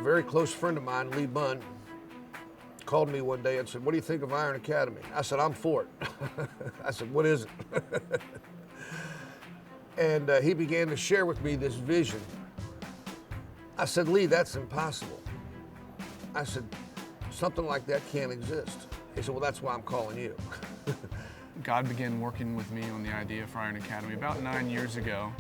A very close friend of mine, Lee Bunn, called me one day and said, "What do you think of Iron Academy?" I said, "I'm for it." I said, "What is it?" And he began to share with me this vision. I said, "Lee, that's impossible." I said, "Something like that can't exist." He said, "Well, that's why I'm calling you." God began working with me on the idea for Iron Academy about 9 years ago.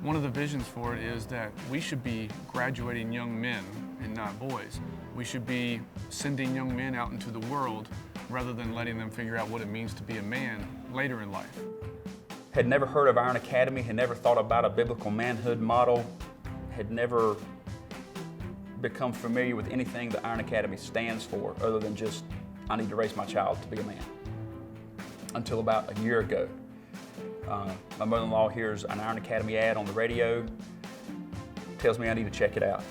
One of the visions for it is that we should be graduating young men and not boys. We should be sending young men out into the world rather than letting them figure out what it means to be a man later in life. Had never heard of Iron Academy, had never thought about a biblical manhood model, had never become familiar with anything that Iron Academy stands for other than just, I need to raise my child to be a man. Until about a year ago. My mother-in-law hears an Iron Academy ad on the radio, tells me I need to check it out.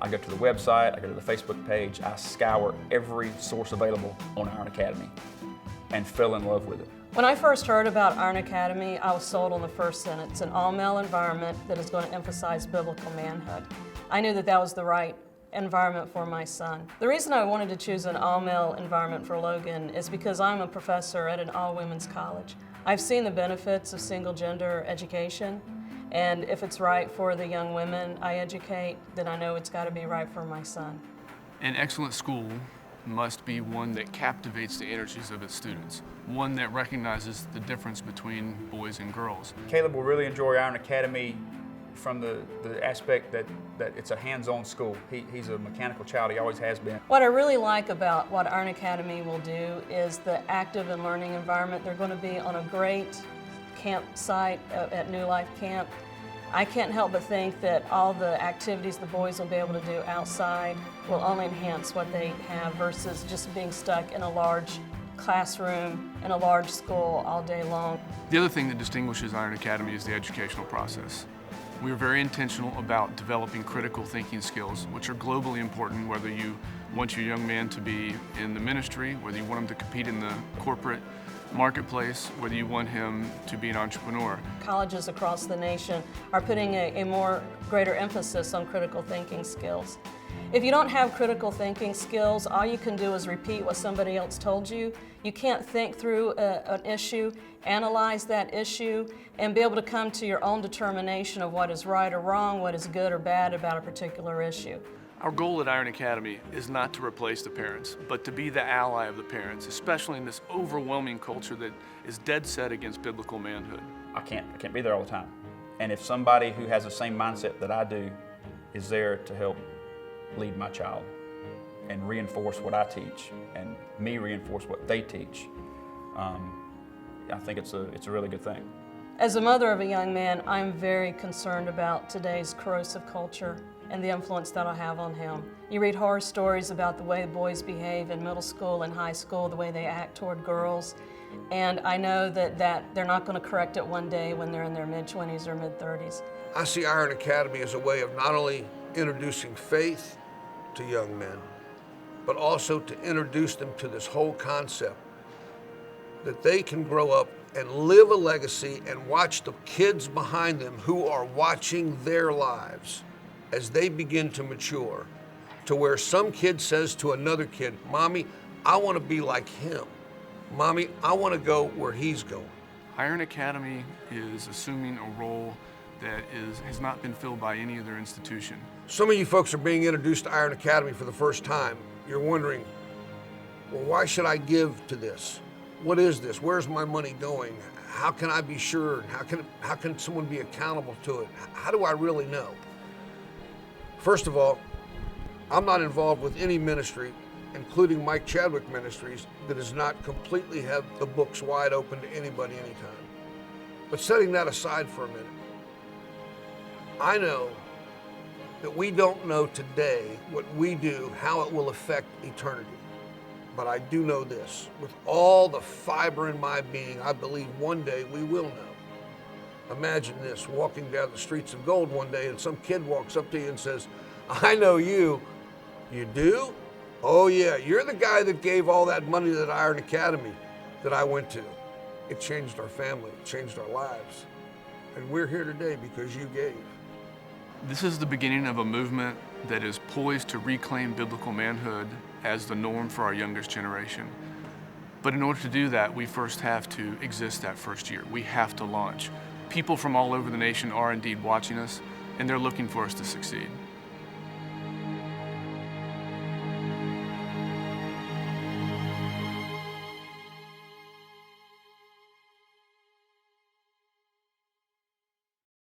I go to the website, I go to the Facebook page, I scour every source available on Iron Academy and fell in love with it. When I first heard about Iron Academy, I was sold on the first sentence, an all-male environment that is going to emphasize biblical manhood. I knew that that was the right environment for my son. The reason I wanted to choose an all-male environment for Logan is because I'm a professor at an all-women's college. I've seen the benefits of single-gender education, and if it's right for the young women I educate, then I know it's got to be right for my son. An excellent school must be one that captivates the energies of its students, one that recognizes the difference between boys and girls. Caleb will really enjoy Iron Academy from the aspect that it's a hands-on school. He's a mechanical child, he always has been. What I really like about what Iron Academy will do is the active and learning environment. They're going to be on a great campsite at New Life Camp. I can't help but think that all the activities the boys will be able to do outside will only enhance what they have versus just being stuck in a large classroom in a large school all day long. The other thing that distinguishes Iron Academy is the educational process. We are very intentional about developing critical thinking skills, which are globally important, whether you want your young man to be in the ministry, whether you want him to compete in the corporate marketplace, whether you want him to be an entrepreneur. Colleges across the nation are putting a greater emphasis on critical thinking skills. If you don't have critical thinking skills, all you can do is repeat what somebody else told you. You can't think through an issue, analyze that issue, and be able to come to your own determination of what is right or wrong, what is good or bad about a particular issue. Our goal at Iron Academy is not to replace the parents, but to be the ally of the parents, especially in this overwhelming culture that is dead set against biblical manhood. I can't be there all the time. And if somebody who has the same mindset that I do is there to help lead my child and reinforce what I teach and me reinforce what they teach, I think it's a really good thing. As a mother of a young man, I'm very concerned about today's corrosive culture and the influence that'll have on him. You read horror stories about the way boys behave in middle school and high school, the way they act toward girls, and I know that they're not going to correct it one day when they're in their mid-20s or mid-30s. I see Iron Academy as a way of not only introducing faith to young men, but also to introduce them to this whole concept that they can grow up and live a legacy and watch the kids behind them who are watching their lives as they begin to mature, to where some kid says to another kid, "Mommy, I want to be like him. Mommy, I want to go where he's going." Iron Academy is assuming a role that has not been filled by any other institution. Some of you folks are being introduced to Iron Academy for the first time. You're wondering, well, why should I give to this? What is this? Where's my money going? How can I be sure? How can someone be accountable to it? How do I really know? First of all, I'm not involved with any ministry, including Mike Chadwick Ministries, that does not completely have the books wide open to anybody anytime. But setting that aside for a minute, I know that we don't know today what we do, how it will affect eternity. But I do know this, with all the fiber in my being, I believe one day we will know. Imagine this, walking down the streets of gold one day and some kid walks up to you and says, "I know you." "You do?" "Oh yeah, you're the guy that gave all that money to that Iron Academy that I went to." It changed our family, it changed our lives. And we're here today because you gave. This is the beginning of a movement that is poised to reclaim biblical manhood as the norm for our youngest generation. But in order to do that, we first have to exist that first year. We have to launch. People from all over the nation are indeed watching us, and they're looking for us to succeed.